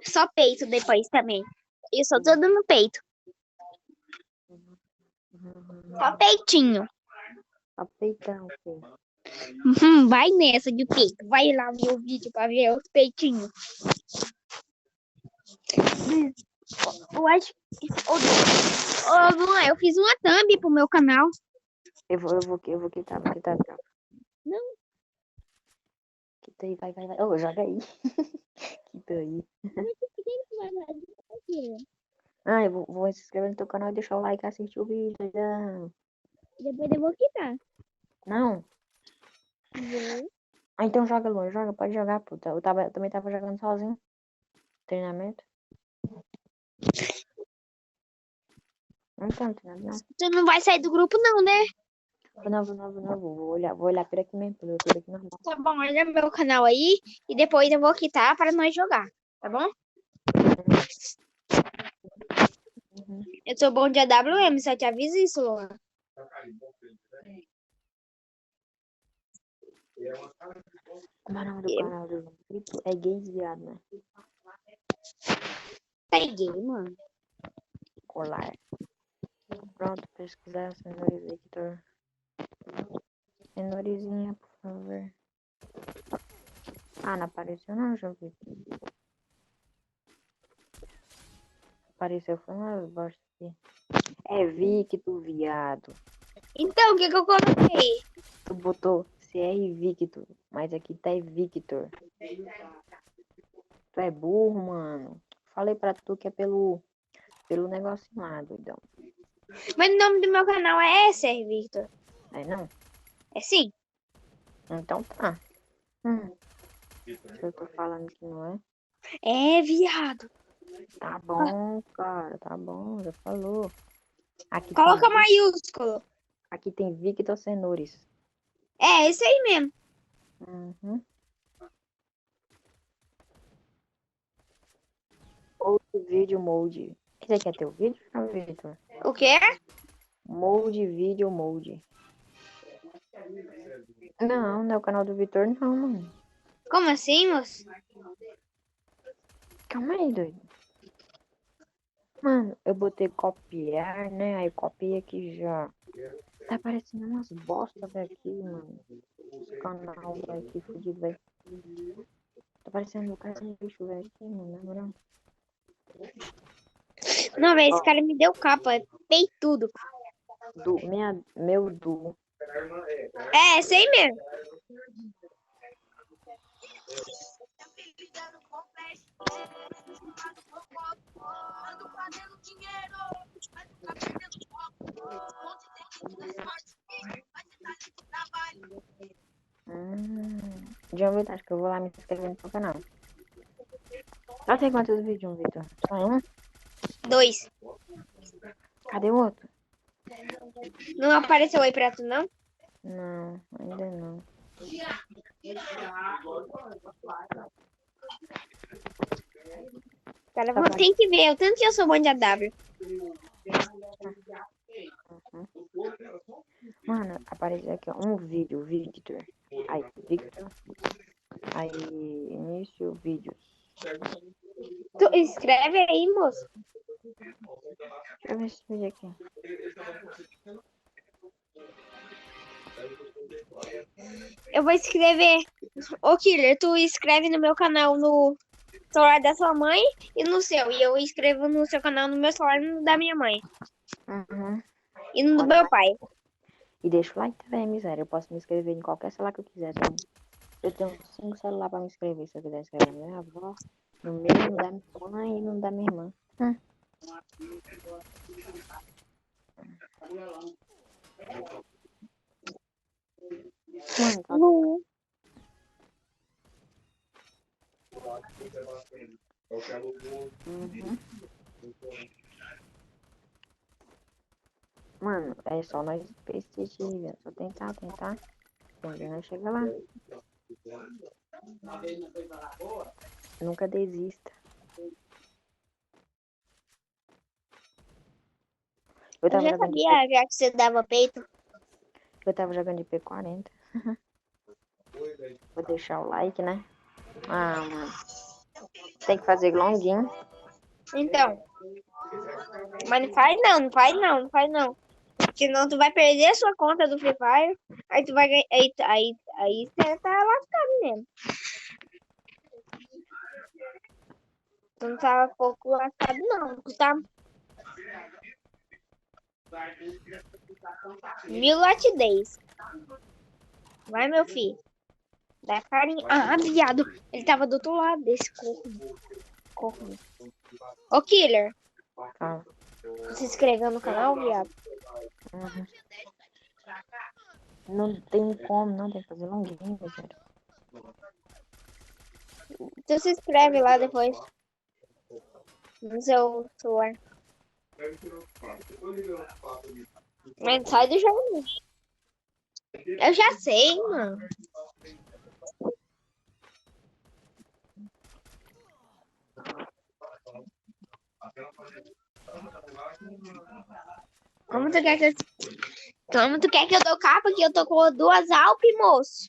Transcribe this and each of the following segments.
Só peito depois também. Eu só tô dando peito. Só peitinho. Só peitão, filho. Vai nessa de peito. Vai lá ver o vídeo pra ver os peitinhos. Eu acho que... Ô, Luan, eu fiz uma thumb pro meu canal. Eu vou quitar, tá? Não. Quita aí, vai. Ô, joga aí. Quita aí. Ah, eu vou se inscrever no teu canal e deixar o like e assistir o vídeo. Não. Depois eu vou quitar. Não? Vou. Ah, então joga, Luan, pode jogar, puta. Eu também tava jogando sozinho. Treinamento. Então, treinamento não. Tu não vai sair do grupo não, né? Não. Vou olhar por aqui mesmo, pelo YouTube aqui normal. Tá bom, olha meu canal aí. E depois eu vou quitar para nós jogar. Tá bom? Uhum. Eu sou bom de AWM, só te aviso isso, Luan. Como é o nome do canal do Vitor? É Gays Viado, né? Peguei, mano. Colar. Pronto, pesquisar Cenoura Victor. Cenourinha, por favor. Ah, não apareceu não, João. Apareceu foi umas bosta aqui. É Victor, viado. Então, o que eu coloquei? Tu botou CR Victor, mas aqui tá Victor. Tu é burro, mano. Falei pra tu que é pelo negocinho lá, doidão. Mas o nome do meu canal é esse, Victor. É não? É sim? Então tá. Se eu tô falando que não é. É, viado. Tá bom, cara, tá bom, já falou. Aqui Coloca tem, maiúsculo. aqui tem Victor Cenoures. É, esse aí mesmo. Uhum. Outro vídeo mode. Esse aqui é teu vídeo, não, Victor? O quê? Mode, vídeo mode. Não é o canal do Vitor, não, mano. Como assim, moço? Calma aí, doido. Mano, eu botei copiar, né? Aí copiei aqui já. Tá aparecendo umas bosta, velho, aqui, mano. Esse canal, velho, aqui fudido, velho. Tá parecendo um cara de bicho, velho, aqui, mano, na moral. Não, velho, esse cara me deu capa. Peitudo. Meu Du. É, esse aí mesmo. João Vitor, acho que eu vou lá me inscrever no seu canal. Já tem quantos vídeos, Vitor? Só um? 2. Cadê o outro? Não apareceu aí pra tu, não? Não, ainda não. Cara, tem que ver. O tanto que eu sou bom de AW. Mano, apareceu aqui, ó, um vídeo, Victor. Aí, Victor. Aí, início, vídeos. Tu escreve aí, moço. Deixa eu ver esse vídeo aqui. Eu vou escrever. Ô, Killer, tu escreve no meu canal no celular da sua mãe e no seu. E eu escrevo no seu canal no meu celular e no da minha mãe. Uhum. E no do meu pai. E deixa o like também, miséria. Eu posso me inscrever em qualquer celular que eu quiser. Sabe? Eu tenho 5 celulares pra me inscrever. Se eu quiser inscrever na minha avó, no meu, no da minha mãe e no da minha irmã. Mano, tá... Uhum. Mano, é só nós persistir, velho. Só tentar. Quando nós chega lá. Nunca desista. Eu Eu já sabia já que você dava peito. Eu tava jogando de P40. Vou deixar o like, né? Ah, mano. Tem que fazer login. Então. Mas não faz não, não faz não, não faz não. Senão tu vai perder a sua conta do Free Fire. Aí tu vai ganhar. Aí você tá lascado mesmo. Tu não tá pouco lascado, não. Tu tá. 1000 latidez. Vai, meu filho. Dá carinho. Ah, viado. Ele tava do outro lado desse corpo. Ô, Killer. Fala. Se inscreveu no canal, viado? Uhum. Não tem como, não. Tem que fazer login, velho. Tu se inscreve lá depois. No seu celular. Mas sai do jogo. Eu já sei, mano. Como tu quer que eu... Como tu quer que eu dou capa que eu tô com 2 Alp, moço?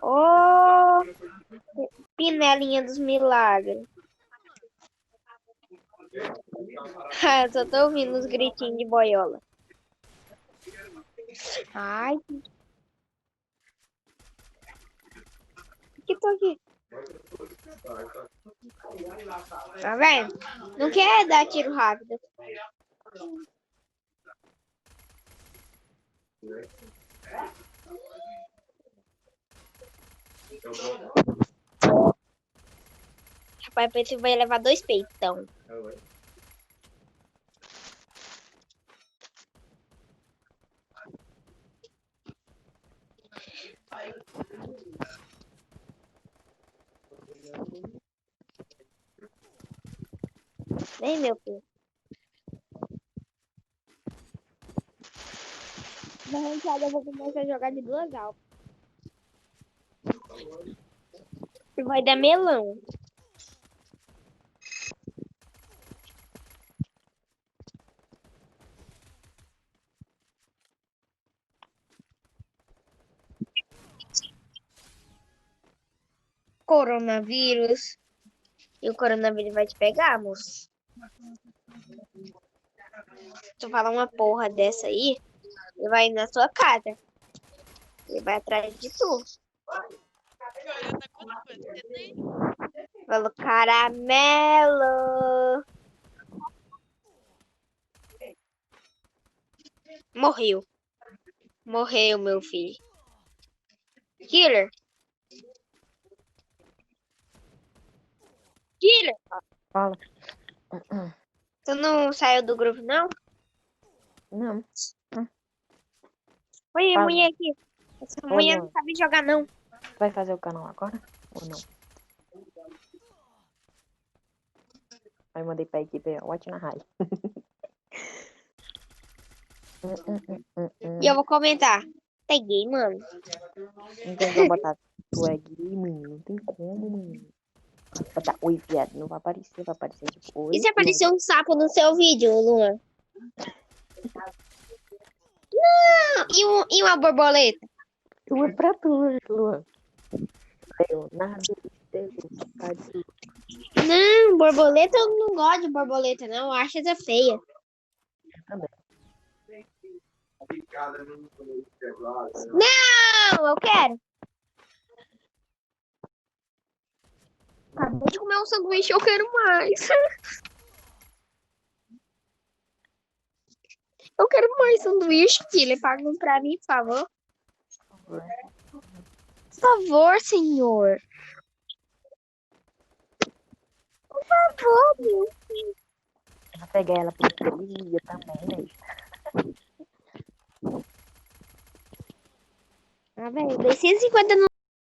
Ô, pinelinha dos milagres. Só tô ouvindo os gritinhos de boiola. Ai. Que tô aqui? Tá vendo? Não quer dar tiro rápido. Rapaz, você vai levar 2 peitão. Vem, meu filho. Na ranqueada eu vou começar a jogar de 2 alpas. E vai dar melão. Coronavírus. E o coronavírus vai te pegar, moço. Se tu falar uma porra dessa aí, ele vai ir na sua casa. Ele vai atrás de tu. Falou, caramelo. Morreu. Morreu, meu filho. Killer. Killer. Fala. Tu não saiu do grupo, não? Não. Oi, Fala. mulher aqui. Essa mulher não sabe jogar, não. Vai fazer o canal agora? Ou não? Aí mandei pra equipe, watch na raia. E eu vou comentar. Peguei, mano. Não tem como botar tu é gay, menino. Não tem como, menino. Botar oi, viado. Não vai aparecer, vai aparecer tipo oi. E se aparecer um sapo no seu vídeo, Luan? Não! E uma borboleta? Tu é pra tu, Luan. Leonardo Estevam. Não, borboleta eu não gosto de borboleta, não. Eu acho essa feia. Também. Não, eu quero. Acabei de comer um sanduíche, eu quero mais. Eu quero mais sanduíche, filha. Paga um pra mim, por favor. Por favor, senhor. Por favor, meu filho. Vai pegar ela por hipocrisia também, né? Ah, velho, 250 no